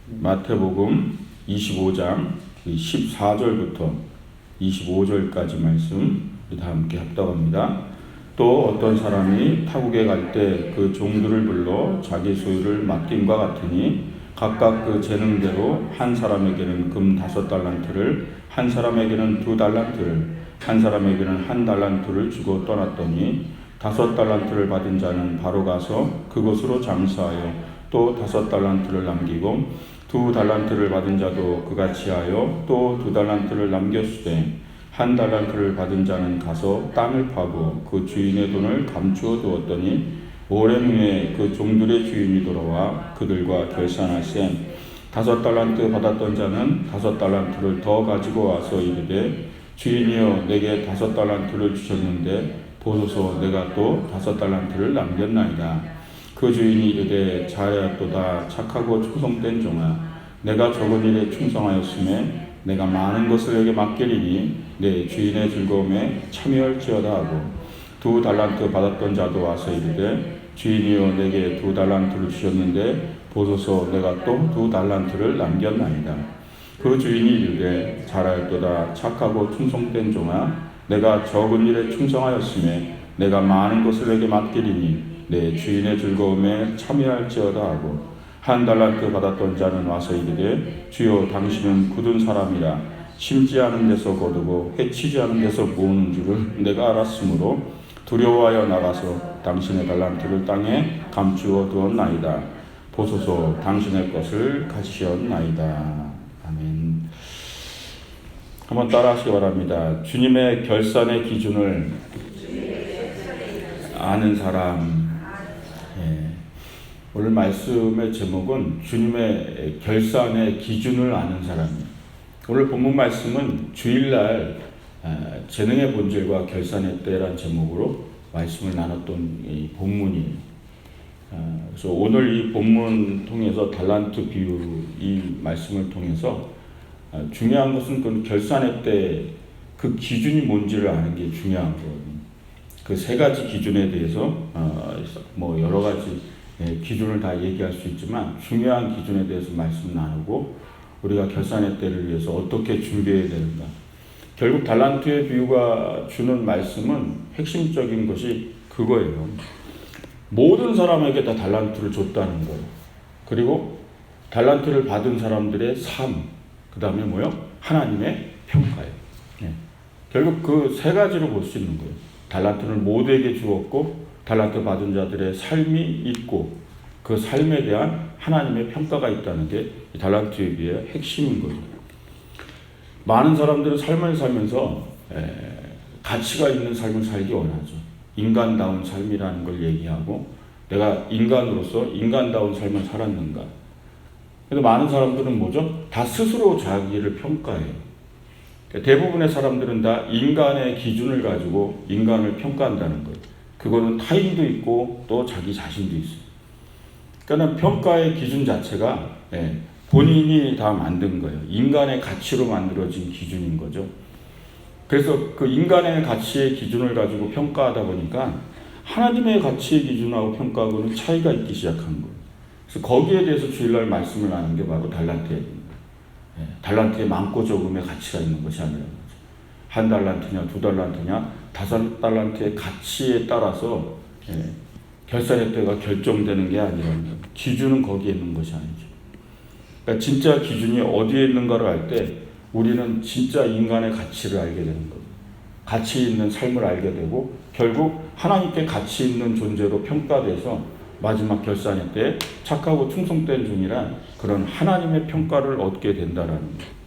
마태복음 25장 14절부터 25절까지 말씀 다 함께 합독합니다. 또 어떤 사람이 타국에 갈 때 그 종들을 불러 자기 소유를 맡김과 같으니 각각 그 재능대로 한 사람에게는 금 5달란트를, 한 사람에게는 2달란트를, 한 사람에게는 1달란트를 주고 떠났더니 5달란트를 받은 자는 바로 가서 그곳으로 장사하여 또 5달란트를 남기고 2달란트를 받은 자도 그같이 하여 또 2달란트를 남겼으되 1달란트를 받은 자는 가서 땅을 파고 그 주인의 돈을 감추어 두었더니 오랜 후에 그 종들의 주인이 돌아와 그들과 결산할세 5달란트 받았던 자는 5달란트를 더 가지고 와서 이르되 주인이여 내게 5달란트를 주셨는데 보소서 내가 또 5달란트를 남겼나이다. 그 주인이 이르되 잘하였도다 착하고 충성된 종아 내가 적은 일에 충성하였음에 내가 많은 것을 내게 맡기리니 내 주인의 즐거움에 참여할지어다 하고 2달란트 받았던 자도 와서 이르되 주인이여 내게 2달란트를 주셨는데 보소서 내가 또 2달란트를 남겼나이다. 그 주인이 이르되 잘하였도다 착하고 충성된 종아 내가 적은 일에 충성하였음에 내가 많은 것을 내게 맡기리니 내 주인의 즐거움에 참여할지어다 하고 1달란트 받았던 자는 와서 이르되 주여 당신은 굳은 사람이라 심지 않은 데서 거두고 해치지 않은 데서 모으는 줄을 내가 알았으므로 두려워하여 나가서 당신의 달란트를 땅에 감추어 두었나이다. 보소서 당신의 것을 가지셨나이다. 아멘. 한번 따라하시기 바랍니다. 주님의 결산의 기준을 아는 사람. 오늘 말씀의 제목은 주님의 결산의 기준을 아는 사람이에요. 오늘 본문 말씀은 주일날 재능의 본질과 결산의 때라는 제목으로 말씀을 나눴던 이 본문이에요. 그래서 오늘 이 본문 통해서 달란트 비유 이 말씀을 통해서 중요한 것은 그 결산의 때 그 기준이 뭔지를 아는 게 중요한 거거든요. 그 세 가지 기준에 대해서 뭐 여러 가지 기준을 다 얘기할 수 있지만 중요한 기준에 대해서 말씀 나누고 우리가 결산의 때를 위해서 어떻게 준비해야 되는가. 결국 달란트의 비유가 주는 말씀은 핵심적인 것이 그거예요. 모든 사람에게 다 달란트를 줬다는 거예요. 그리고 달란트를 받은 사람들의 삶, 그 다음에 뭐요? 하나님의 평가예요. 결국 그 세 가지로 볼 수 있는 거예요. 달란트를 모두에게 주었고 달란트 받은 자들의 삶이 있고 그 삶에 대한 하나님의 평가가 있다는 게 이 달란트에 비해 핵심인 거죠. 많은 사람들은 삶을 살면서 가치가 있는 삶을 살기 원하죠. 인간다운 삶이라는 걸 얘기하고 내가 인간으로서 인간다운 삶을 살았는가. 그래서 많은 사람들은 뭐죠? 다 스스로 자기를 평가해요. 대부분의 사람들은 다 인간의 기준을 가지고 인간을 평가한다는 거예요. 그거는 타인도 있고 또 자기 자신도 있어요. 그러니까 평가의 기준 자체가 본인이 다 만든 거예요. 인간의 가치로 만들어진 기준인 거죠. 그래서 그 인간의 가치의 기준을 가지고 평가하다 보니까 하나님의 가치의 기준하고 평가하고는 차이가 있기 시작한 거예요. 그래서 거기에 대해서 주일날 말씀을 하는 게 바로 달란트예요. 달란트의 많고 적음의 가치가 있는 것이 아니라는 거죠. 1달란트냐 2달란트냐 5달란트의 가치에 따라서 결산의 때가 결정되는 게 아니라는 거예요. 기준은 거기에 있는 것이 아니죠. 그러니까 진짜 기준이 어디에 있는가를 알 때 우리는 진짜 인간의 가치를 알게 되는 거예요. 가치 있는 삶을 알게 되고 결국 하나님께 가치 있는 존재로 평가돼서 마지막 결산의 때 착하고 충성된 종이란 그런 하나님의 평가를 얻게 된다라는 거예요.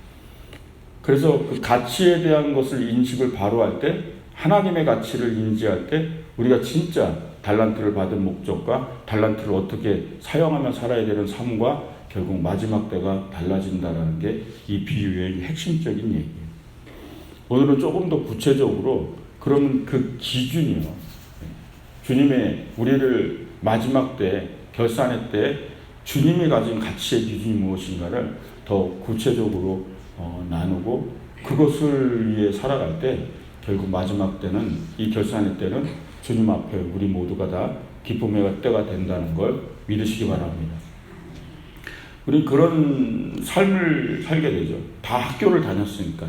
그래서 그 가치에 대한 것을 인식을 바로 할 때 하나님의 가치를 인지할 때 우리가 진짜 달란트를 받은 목적과 달란트를 어떻게 사용하며 살아야 되는 삶과 결국 마지막 때가 달라진다는 게 이 비유의 핵심적인 얘기예요. 오늘은 조금 더 구체적으로 그러면 그 기준이요. 주님의 우리를 마지막 때 결산의 때 주님이 가진 가치의 기준이 무엇인가를 더 구체적으로 나누고 그것을 위해 살아갈 때 결국 마지막 때는 이 결산의 때는 주님 앞에 우리 모두가 다 기쁨의 때가 된다는 걸 믿으시기 바랍니다. 우리 그런 삶을 살게 되죠. 다 학교를 다녔으니까.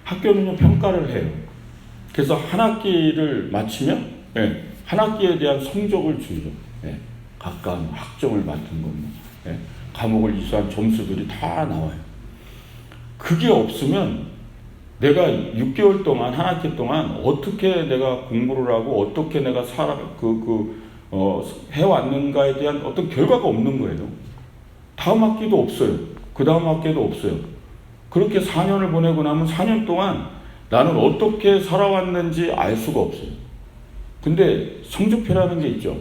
학교는요, 평가를 해요. 그래서 한 학기를 마치면, 예, 한 학기에 대한 성적을 주죠. 예, 각각 학점을 맡은 거, 예, 과목을 이수한 점수들이 다 나와요. 그게 없으면 내가 6개월 동안, 한 학기 동안 어떻게 내가 공부를 하고 어떻게 내가 해왔는가에 대한 어떤 결과가 없는 거예요. 다음 학기도 없어요. 그 다음 학기도 없어요. 그렇게 4년을 보내고 나면 4년 동안 나는 어떻게 살아왔는지 알 수가 없어요. 근데 성적표라는 게 있죠.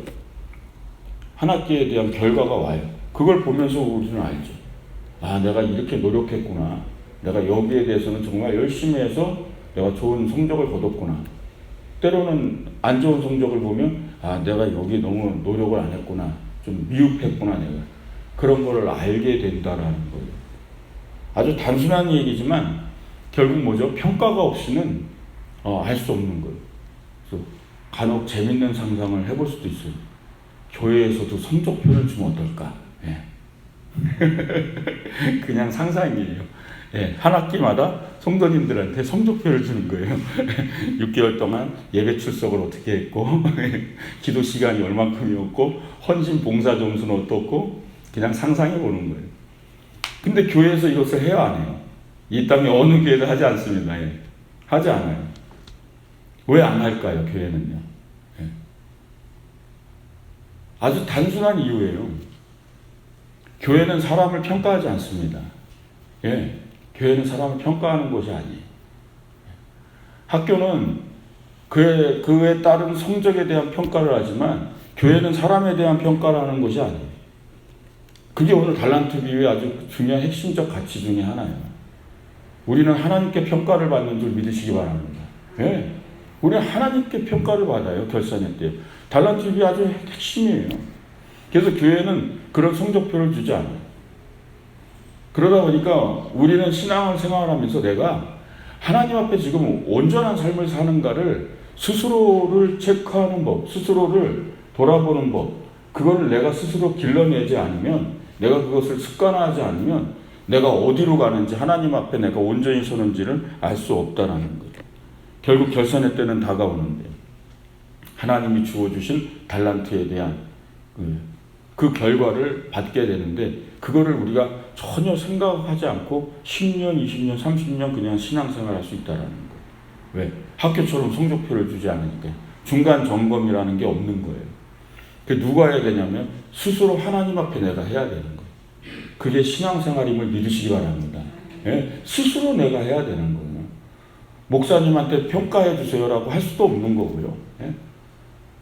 한 학기에 대한 결과가 와요. 그걸 보면서 우리는 알죠. 아, 내가 이렇게 노력했구나. 내가 여기에 대해서는 정말 열심히 해서 내가 좋은 성적을 거뒀구나. 때로는 안 좋은 성적을 보면 아, 내가 여기 너무 노력을 안 했구나. 좀 미흡했구나, 내가. 그런 거를 알게 된다라는 거예요. 아주 단순한 얘기지만 결국 뭐죠? 평가가 없이는 알 수 없는 거예요. 그래서 간혹 재밌는 상상을 해볼 수도 있어요. 교회에서도 성적표를 주면 어떨까? 예. 그냥 상상이에요. 예, 한 학기마다 성도님들한테 성적표를 주는 거예요. 6개월 동안 예배 출석을 어떻게 했고, 기도 시간이 얼만큼이었고, 헌신 봉사 점수는 어떻고, 그냥 상상해 보는 거예요. 근데 교회에서 이것을 해요, 안 해요? 이 땅에 어느 교회도 하지 않습니다. 예. 하지 않아요. 왜 안 할까요, 교회는요? 예. 아주 단순한 이유예요. 교회는 사람을 평가하지 않습니다. 예. 교회는 사람을 평가하는 곳이 아니에요. 학교는 그에 따른 성적에 대한 평가를 하지만 교회는 사람에 대한 평가를 하는 것이 아니에요. 그게 오늘 달란트 비유의 아주 중요한 핵심적 가치 중에 하나예요. 우리는 하나님께 평가를 받는 줄 믿으시기 바랍니다. 예. 우리는 하나님께 평가를 받아요. 결산회 때. 달란트 비유 아주 핵심이에요. 그래서 교회는 그런 성적표를 주지 않아요. 그러다 보니까 우리는 신앙을 생활하면서 내가 하나님 앞에 지금 온전한 삶을 사는가를 스스로를 체크하는 법, 스스로를 돌아보는 법, 그거를 내가 스스로 길러내지 않으면, 내가 그것을 습관화하지 않으면 내가 어디로 가는지, 하나님 앞에 내가 온전히 서는지를 알 수 없다는 거죠. 결국 결산의 때는 다가오는데 하나님이 주어주신 달란트에 대한 그 결과를 받게 되는데, 그거를 우리가 전혀 생각하지 않고 10년, 20년, 30년 그냥 신앙생활 할 수 있다는 거예요. 왜? 학교처럼 성적표를 주지 않으니까. 중간 점검이라는 게 없는 거예요. 그 누가 해야 되냐면 스스로 하나님 앞에 내가 해야 되는 거예요. 그게 신앙생활임을 믿으시기 바랍니다. 예? 스스로 내가 해야 되는 거예요. 목사님한테 평가해 주세요라고 할 수도 없는 거고요. 예?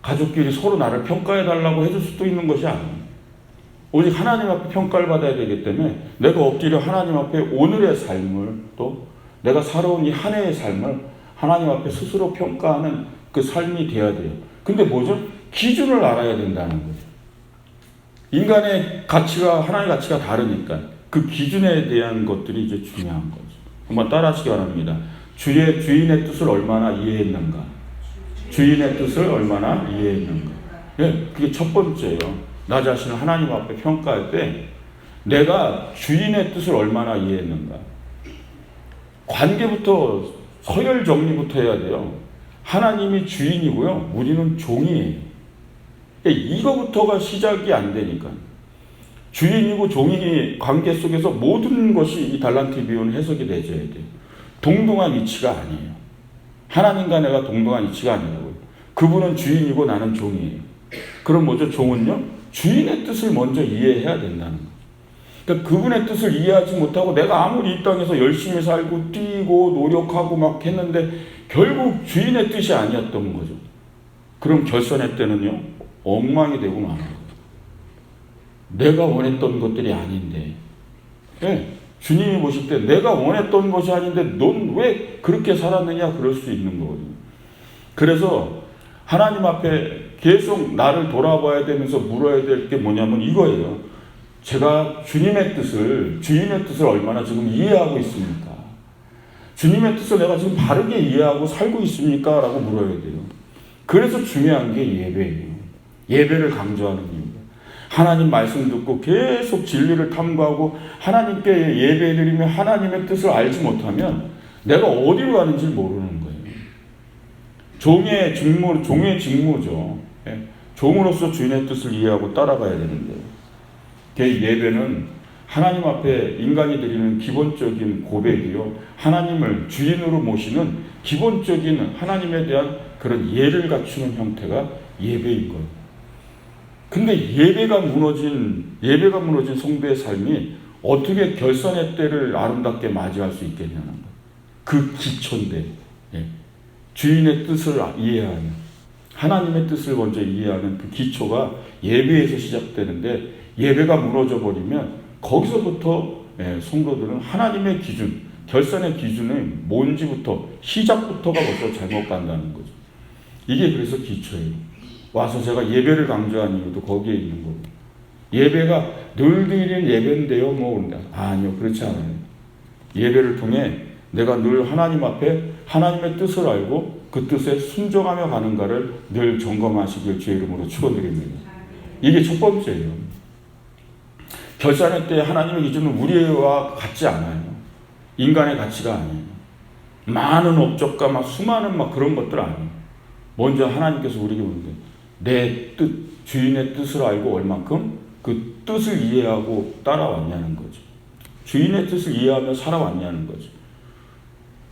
가족끼리 서로 나를 평가해 달라고 해줄 수도 있는 것이 아니에요. 오직 하나님 앞에 평가를 받아야 되기 때문에 내가 엎드려 하나님 앞에 오늘의 삶을, 또 내가 살아온 이 한 해의 삶을 하나님 앞에 스스로 평가하는 그 삶이 돼야 돼요. 근데 뭐죠? 기준을 알아야 된다는 거죠. 인간의 가치가, 하나의 가치가 다르니까 그 기준에 대한 것들이 이제 중요한 거죠. 한번 따라하시기 바랍니다. 주인의 뜻을 얼마나 이해했는가. 주인의 뜻을 얼마나 이해했는가. 예, 그게 첫 번째예요. 나 자신을 하나님 앞에 평가할 때 내가 주인의 뜻을 얼마나 이해했는가. 관계부터, 서열 정리부터 해야 돼요. 하나님이 주인이고요, 우리는 종이에요. 이거부터가 시작이 안 되니까. 주인이고 종이 관계 속에서 모든 것이 이 달란트 비유는 해석이 되어야 돼요. 동등한 위치가 아니에요. 하나님과 내가 동등한 위치가 아니라고요. 그분은 주인이고 나는 종이에요. 그럼 뭐죠? 종은요? 주인의 뜻을 먼저 이해해야 된다는 거예요. 그러니까 그분의 뜻을 이해하지 못하고 내가 아무리 이 땅에서 열심히 살고 뛰고 노력하고 막 했는데 결국 주인의 뜻이 아니었던 거죠. 그럼 결산의 때는요, 엉망이 되고 말아요. 내가 원했던 것들이 아닌데, 예, 주님이 보실 때 내가 원했던 것이 아닌데 넌 왜 그렇게 살았느냐, 그럴 수 있는 거거든요. 그래서 하나님 앞에 계속 나를 돌아봐야 되면서 물어야 될 게 뭐냐면 이거예요. 제가 주님의 뜻을, 주인의 뜻을 얼마나 지금 이해하고 있습니까? 주님의 뜻을 내가 지금 바르게 이해하고 살고 있습니까? 라고 물어야 돼요. 그래서 중요한 게 예배예요. 예배를 강조하는 이유입니다. 하나님 말씀 듣고 계속 진리를 탐구하고 하나님께 예배드리며 하나님의 뜻을 알지 못하면 내가 어디로 가는지 모르는 거예요. 종의 직무죠. 종으로서 주인의 뜻을 이해하고 따라가야 되는데, 예배는 하나님 앞에 인간이 드리는 기본적인 고백이요, 하나님을 주인으로 모시는 기본적인 하나님에 대한 그런 예를 갖추는 형태가 예배인 거예요. 근데 예배가 무너진 성도의 삶이 어떻게 결산의 때를 아름답게 맞이할 수 있겠냐는 거예요. 그 기초인데, 주인의 뜻을 이해하는, 하나님의 뜻을 먼저 이해하는 그 기초가 예배에서 시작되는데, 예배가 무너져 버리면 거기서부터 성도들은 하나님의 기준, 결산의 기준은 뭔지부터, 시작부터가 벌써 잘못 간다는 거죠. 이게 그래서 기초예요. 와서 제가 예배를 강조한 이유도 거기에 있는 거고, 예배가 늘 드리는 예배인데요, 아니요, 그렇지 않아요. 예배를 통해 내가 늘 하나님 앞에 하나님의 뜻을 알고 그 뜻에 순종하며 가는가를 늘 점검하시길 주의 이름으로 축원드립니다. 이게 첫 번째예요. 결산의 때 하나님의 기준은 우리와 같지 않아요. 인간의 가치가 아니에요. 많은 업적과 수많은 그런 것들 아니에요. 먼저 하나님께서 우리에게 묻는데, 내 뜻, 주인의 뜻을 알고 얼만큼 그 뜻을 이해하고 따라왔냐는 거죠. 주인의 뜻을 이해하며 살아왔냐는 거죠.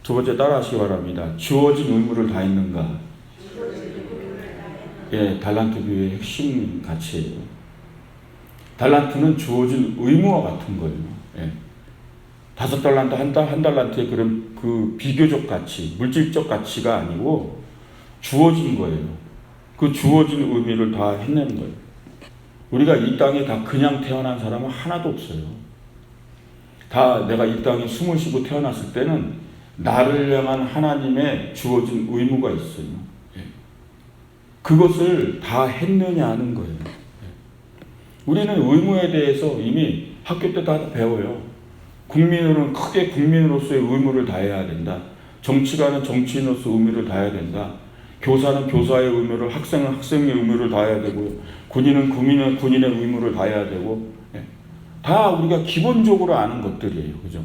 두 번째, 따라하시기 바랍니다. 주어진 의무를 다했는가? 달란트 비유의 핵심 가치예요. 달란트는 주어진 의무와 같은 거예요. 5달란트, 한 달란트의 그런 그 비교적 가치, 물질적 가치가 아니고 주어진 거예요. 그 주어진 의미를 다 해내는 거예요. 우리가 이 땅에 다 그냥 태어난 사람은 하나도 없어요. 다 내가 이 땅에 숨을 쉬고 태어났을 때는 나를 향한 하나님의 주어진 의무가 있어요. 그것을 다 했느냐 하는 거예요. 우리는 의무에 대해서 이미 학교 때 다 배워요. 국민으로는 크게 국민으로서의 의무를 다해야 된다. 정치가는 정치인으로서 의무를 다해야 된다. 교사는 교사의 의무를, 학생은 학생의 의무를 다해야 되고요. 군인은 군인의 의무를 다해야 되고, 다 우리가 기본적으로 아는 것들이에요. 그죠?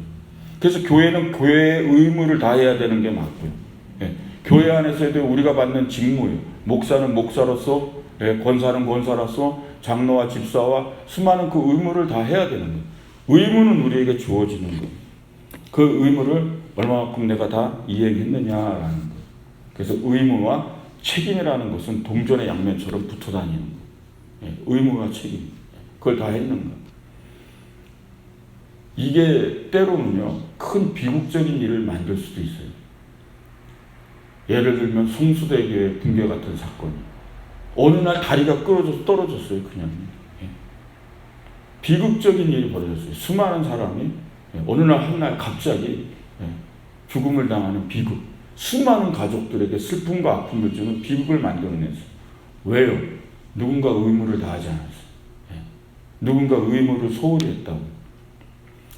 그래서 교회는 교회의 의무를 다해야 되는 게 맞고요. 교회 안에서도 우리가 받는 직무예요. 목사는 목사로서, 권사는 권사로서, 장로와 집사와 수많은 그 의무를 다 해야 되는 거예요. 의무는 우리에게 주어지는 거예요. 그 의무를 얼마만큼 내가 다 이행했느냐라는 거예요. 그래서 의무와 책임이라는 것은 동전의 양면처럼 붙어 다니는 거예요. 의무와 책임, 그걸 다 했는가. 이게 때로는요, 큰 비극적인 일을 만들 수도 있어요. 예를 들면 송수대교의 붕괴 같은 사건이 어느 날 다리가 끊어져서 떨어졌어요. 그냥 비극적인 일이 벌어졌어요. 수많은 사람이 어느 날 한 날 갑자기 죽음을 당하는 비극, 수많은 가족들에게 슬픔과 아픔을 주는 비극을 만들어냈어요. 왜요? 누군가 의무를 다하지 않았어요. 누군가 의무를 소홀히 했다고.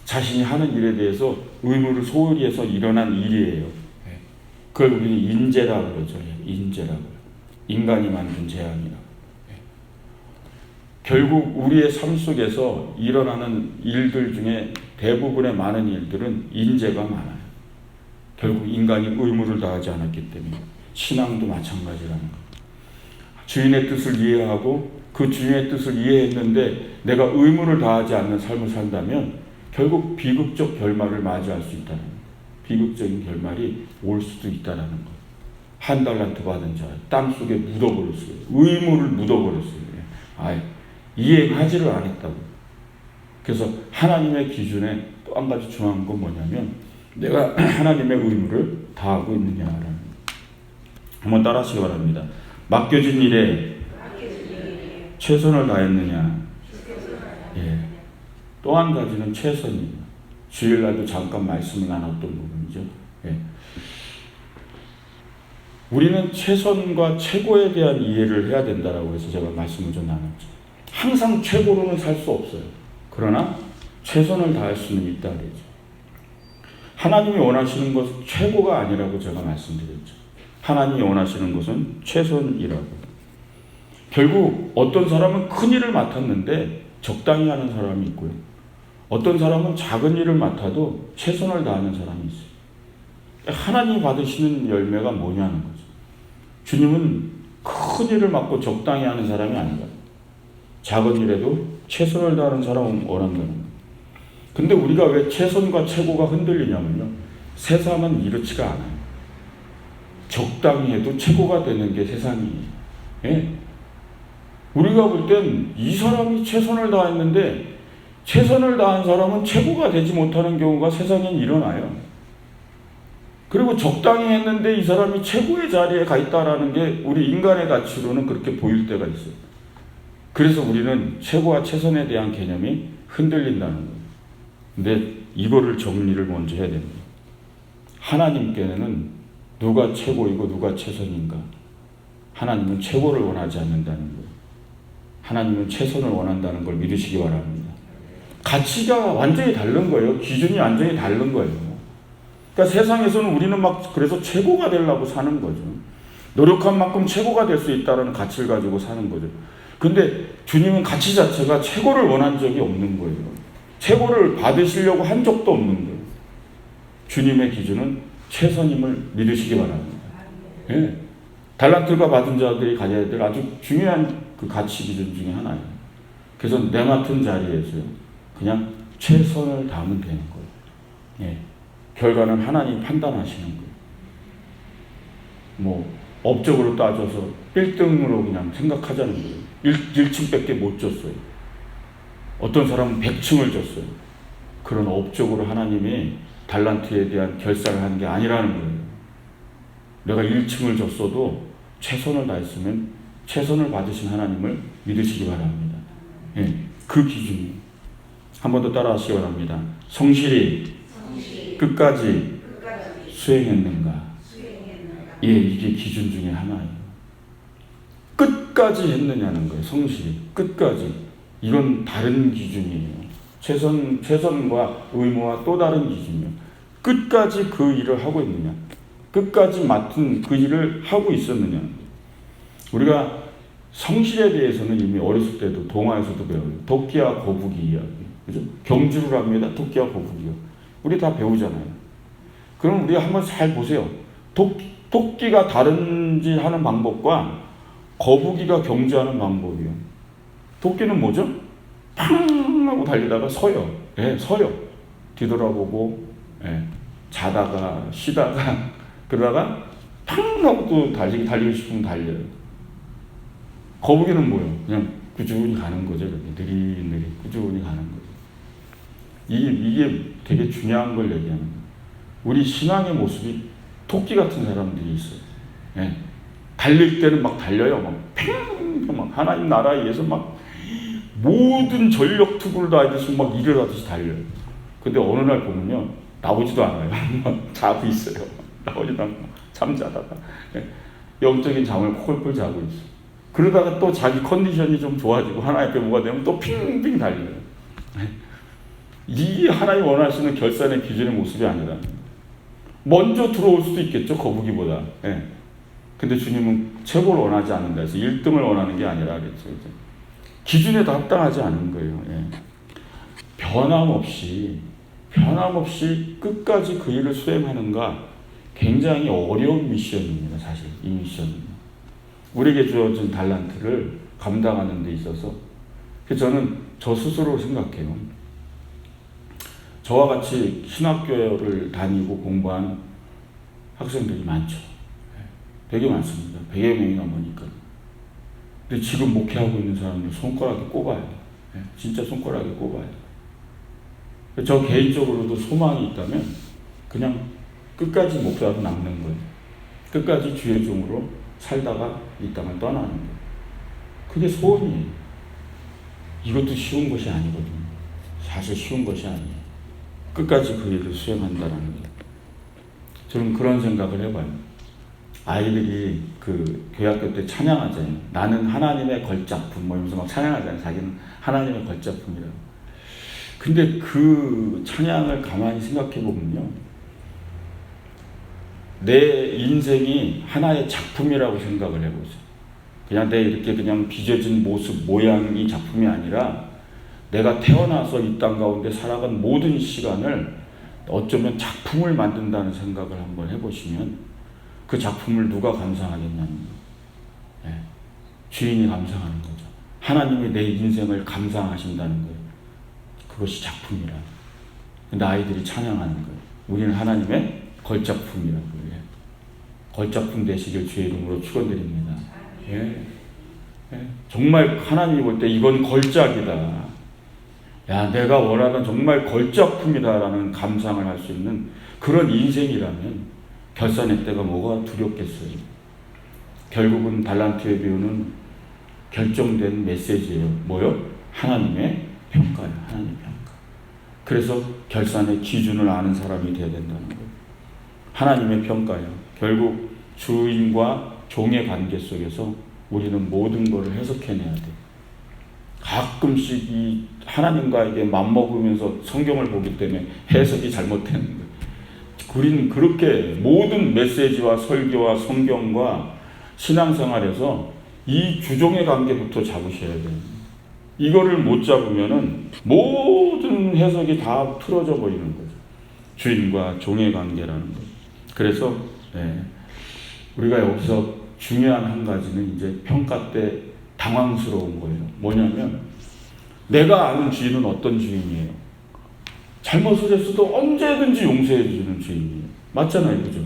자신이 하는 일에 대해서 의무를 소홀히 해서 일어난 일이에요. 그걸 우리는 인재라고 그러죠. 인재라고. 인간이 만든 재앙이라고. 결국 우리의 삶 속에서 일어나는 일들 중에 대부분의 많은 일들은 인재가 많아요. 결국 인간이 의무를 다하지 않았기 때문에. 신앙도 마찬가지라는 것. 주인의 뜻을 이해하고 그 주인의 뜻을 이해했는데 내가 의무를 다하지 않는 삶을 산다면 결국 비극적 결말을 맞이할 수 있다는 것. 비극적인 결말이 올 수도 있다는 것. 한 달란트 받은 자 땅속에 묻어버렸어요. 의무를 묻어버렸어요. 이행하지를 않았다고. 그래서 하나님의 기준에 또 한 가지 중요한 건 뭐냐면 내가 하나님의 의무를 다하고 있느냐라는 것. 한번 따라하시기 바랍니다. 맡겨진 일에 최선을 다했느냐. 또 한 가지는 최선입니다. 주일날도 잠깐 말씀을 나눴던 부분이죠. 우리는 최선과 최고에 대한 이해를 해야 된다라고 해서 제가 말씀을 좀 나눴죠. 항상 최고로는 살 수 없어요. 그러나 최선을 다할 수는 있다 그랬죠. 하나님이 원하시는 것은 최고가 아니라고 제가 말씀드렸죠. 하나님이 원하시는 것은 최선이라고. 결국 어떤 사람은 큰 일을 맡았는데 적당히 하는 사람이 있고요. 어떤 사람은 작은 일을 맡아도 최선을 다하는 사람이 있어요. 하나님이 받으시는 열매가 뭐냐는 거죠. 주님은 큰 일을 맡고 적당히 하는 사람이 아니라 작은 일에도 최선을 다하는 사람을 원한다는 거예요. 근데 우리가 왜 최선과 최고가 흔들리냐면요. 세상은 이렇지가 않아요. 적당히 해도 최고가 되는 게 세상이에요. 예? 우리가 볼 땐 이 사람이 최선을 다했는데 최선을 다한 사람은 최고가 되지 못하는 경우가 세상엔 일어나요. 그리고 적당히 했는데 이 사람이 최고의 자리에 가 있다라는 게 우리 인간의 가치로는 그렇게 보일 때가 있어요. 그래서 우리는 최고와 최선에 대한 개념이 흔들린다는 거예요. 근데 이거를 정리를 먼저 해야 됩니다. 하나님께는 누가 최고이고 누가 최선인가? 하나님은 최고를 원하지 않는다는 거예요. 하나님은 최선을 원한다는 걸 믿으시기 바랍니다. 가치가 완전히 다른 거예요. 기준이 완전히 다른 거예요. 그러니까 세상에서는 우리는 막 그래서 최고가 되려고 사는 거죠. 노력한 만큼 최고가 될 수 있다는 가치를 가지고 사는 거죠. 근데 주님은 가치 자체가 최고를 원한 적이 없는 거예요. 최고를 받으시려고 한 적도 없는 거예요. 주님의 기준은 최선임을 믿으시기 바랍니다. 예. 달란트가 받은 자들이 가져야 될 아주 중요한 그 가치 기준 중에 하나예요. 그래서 내 맡은 자리에서요. 그냥 최선을 다하면 되는 거예요. 예. 결과는 하나님 판단하시는 거예요. 뭐 업적으로 따져서 1등으로 그냥 생각하자는 거예요. 1층밖에 못 줬어요. 어떤 사람은 100층을 줬어요. 그런 업적으로 하나님이 달란트에 대한 결산을 하는 게 아니라는 거예요. 내가 1층을 줬어도 최선을 다했으면 최선을 받으신 하나님을 믿으시기 바랍니다. 예, 그 기준이 한 번 더 따라하시기 바랍니다. 성실히 끝까지 수행했는가? 예, 이게 기준 중에 하나예요. 끝까지 했느냐는 거예요. 성실히 끝까지. 이건 다른 기준이에요. 최선과 의무와 또 다른 기준이에요. 끝까지 그 일을 하고 있느냐? 끝까지 맡은 그 일을 하고 있었느냐? 우리가 성실에 대해서는 이미 어렸을 때도 동화에서도 배워요. 토끼와 거북이 이야기. 그죠? 경주를 합니다. 토끼와 거북이요. 우리 다 배우잖아요. 그럼 우리 한번 잘 보세요. 토끼가 다른지 하는 방법과 거북이가 경주하는 방법이요. 토끼는 뭐죠? 팡 하고 달리다가 서요. 예, 서요. 뒤돌아보고, 예, 자다가, 쉬다가, 그러다가 팡 하고 또 달리고 싶으면 달려요. 거북이는 뭐예요? 그냥 꾸준히 가는 거죠. 이렇게 느릿느릿 꾸준히 가는 거죠. 이게 되게 중요한 걸 얘기하는 거예요. 우리 신앙의 모습이 토끼 같은 사람들이 있어요. 예. 달릴 때는 막 달려요. 막 하나님 나라에 의해서 막 모든 전력 투구를 다하듯이 막 일을 하듯이 달려요. 근데 어느 날 보면요. 나오지도 않아요. 자고 있어요. 나오지도 않고 잠자다가 영적인 잠을 콜콜 자고 있어요. 그러다가 또 자기 컨디션이 좀 좋아지고 하나님 앞에 뭐가 되면 또 핑핑 달려요. 이게 하나님 원하시는 결산의 기준의 모습이 아니라 먼저 들어올 수도 있겠죠. 거북이보다. 예. 근데 주님은 최고를 원하지 않는다 해서 1등을 원하는 게 아니라 그랬죠. 기준에 다 합당하지 않은 거예요. 예. 변함없이 끝까지 그 일을 수행하는가 굉장히 어려운 미션입니다. 사실 이 미션은. 우리에게 주어진 달란트를 감당하는 데 있어서 저는 저 스스로 생각해요. 저와 같이 신학교를 다니고 공부한 학생들이 많죠. 되게 많습니다. 100여 명이 넘으니까. 근데 지금 목회하고 있는 사람들 손가락에 꼽아요. 진짜 손가락에 꼽아요. 저 개인적으로도 소망이 있다면 그냥 끝까지 목사로 남는 거예요. 끝까지 주의 종으로 살다가 이 땅을 떠나는 거예요. 그게 소원이에요. 이것도 쉬운 것이 아니거든요. 사실 쉬운 것이 아니에요. 끝까지 그 일을 수행한다는 거예요. 저는 그런 생각을 해봐요. 아이들이 그 교회학교 때 찬양하잖아요. 나는 하나님의 걸작품 뭐 이러면서 막 찬양하잖아요. 자기는 하나님의 걸작품이라고. 근데 그 찬양을 가만히 생각해 보면요. 내 인생이 하나의 작품이라고 생각을 해보세요. 그냥 내 이렇게 그냥 빚어진 모습, 모양이 작품이 아니라 내가 태어나서 이 땅 가운데 살아간 모든 시간을 어쩌면 작품을 만든다는 생각을 한번 해보시면 그 작품을 누가 감상하겠냐는 거예요. 주인이 감상하는 거죠. 하나님이 내 인생을 감상하신다는 거예요. 그것이 작품이라. 근데 아이들이 찬양하는 거예요. 우리는 하나님의 걸작품이라고요. 걸작품 되시길 주의 이름으로 축원드립니다. 정말 하나님이 볼 때 이건 걸작이다. 야, 내가 원하는 정말 걸작품이다라는 감상을 할 수 있는 그런 인생이라면 결산의 때가 뭐가 두렵겠어요. 결국은 달란트의 비유는 결정된 메시지예요. 뭐요? 하나님의 평가예요. 하나님의 평가. 그래서 결산의 기준을 아는 사람이 되어야 된다는 거예요. 하나님의 평가예요. 결국 주인과 종의 관계 속에서 우리는 모든 것을 해석해내야 돼. 가끔씩 이 하나님과에게 맘먹으면서 성경을 보기 때문에 해석이 잘못되는 거예요. 우리는 그렇게 모든 메시지와 설교와 성경과 신앙생활에서 이 주종의 관계부터 잡으셔야 돼요. 이거를 못 잡으면은 모든 해석이 다 틀어져 버리는 거죠. 주인과 종의 관계라는 거죠. 그래서 우리가 여기서 중요한 한 가지는 이제 평가 때 당황스러운 거예요. 뭐냐면 내가 아는 주인은 어떤 주인이에요? 잘못을 했어도 언제든지 용서해 주는 주인이에요. 맞잖아요. 그죠?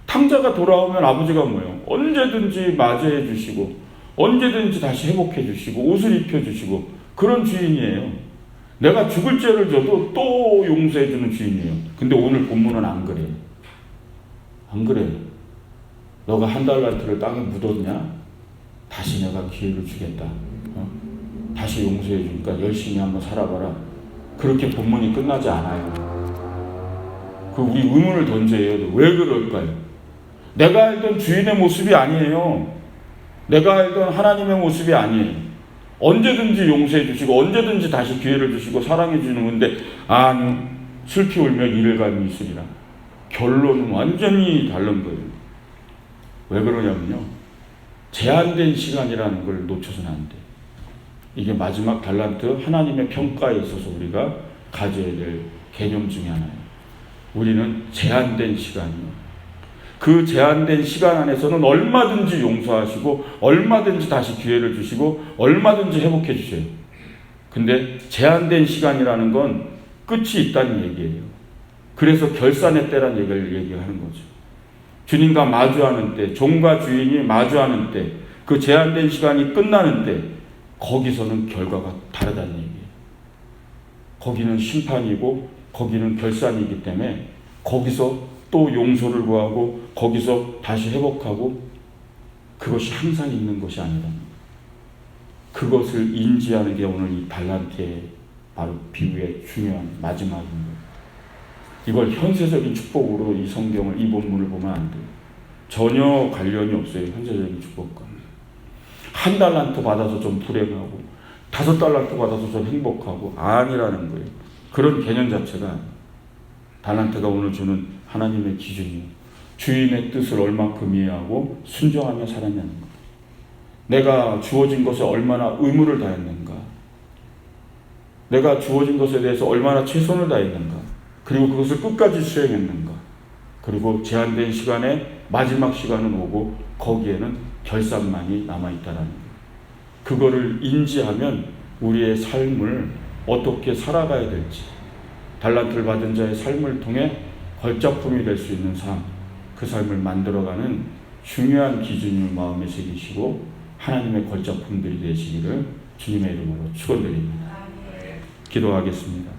탕자가 돌아오면 아버지가 뭐예요? 언제든지 맞이해 주시고 언제든지 다시 회복해 주시고 옷을 입혀 주시고 그런 주인이에요. 내가 죽을 죄를 져도 또 용서해 주는 주인이에요. 근데 오늘 본문은 안 그래요. 안 그래요. 너가 한 달란트를 땅에 묻었냐? 다시 내가 기회를 주겠다. 다시 용서해 주니까 열심히 한번 살아봐라. 그렇게 본문이 끝나지 않아요. 우리 의문을 던져야 해요. 왜 그럴까요? 내가 알던 주인의 모습이 아니에요. 내가 알던 하나님의 모습이 아니에요. 언제든지 용서해 주시고 언제든지 다시 기회를 주시고 사랑해 주는 건데 아니 슬피 울며 이를 갈미 있으리라. 결론은 완전히 다른 거예요. 왜 그러냐면요. 제한된 시간이라는 걸 놓쳐서는 안 돼요. 이게 마지막 달란트 하나님의 평가에 있어서 우리가 가져야 될 개념 중에 하나예요. 우리는 제한된 시간이에요. 그 제한된 시간 안에서는 얼마든지 용서하시고 얼마든지 다시 기회를 주시고 얼마든지 회복해 주세요. 근데 제한된 시간이라는 건 끝이 있다는 얘기예요. 그래서 결산의 때라는 얘기를 얘기하는 거죠. 주님과 마주하는 때, 종과 주인이 마주하는 때, 그 제한된 시간이 끝나는 때 거기서는 결과가 다르다는 얘기예요. 거기는 심판이고 거기는 결산이기 때문에 거기서 또 용서를 구하고 거기서 다시 회복하고 그것이 항상 있는 것이 아니라 그것을 인지하는 게 오늘 이 달란트의 바로 비유의 중요한 마지막입니다. 이걸 현세적인 축복으로 이 성경을 이 본문을 보면 안 돼요. 전혀 관련이 없어요. 현세적인 축복과. 한 달란트 받아서 좀 불행하고 5달란트 받아서 좀 행복하고 아니라는 거예요. 그런 개념 자체가 달란트가 오늘 주는 하나님의 기준이에요. 주인의 뜻을 얼마큼 이해하고 순종하며 살았냐는 거예요. 내가 주어진 것에 얼마나 의무를 다했는가. 내가 주어진 것에 대해서 얼마나 최선을 다했는가. 그리고 그것을 끝까지 수행했는가. 그리고 제한된 시간에 마지막 시간은 오고 거기에는 결산만이 남아있다는 거예요. 그거를 인지하면 우리의 삶을 어떻게 살아가야 될지 달란트를 받은 자의 삶을 통해 걸작품이 될 수 있는 삶, 그 삶을 만들어가는 중요한 기준을 마음에 새기시고 하나님의 걸작품들이 되시기를 주님의 이름으로 축원드립니다. 기도하겠습니다.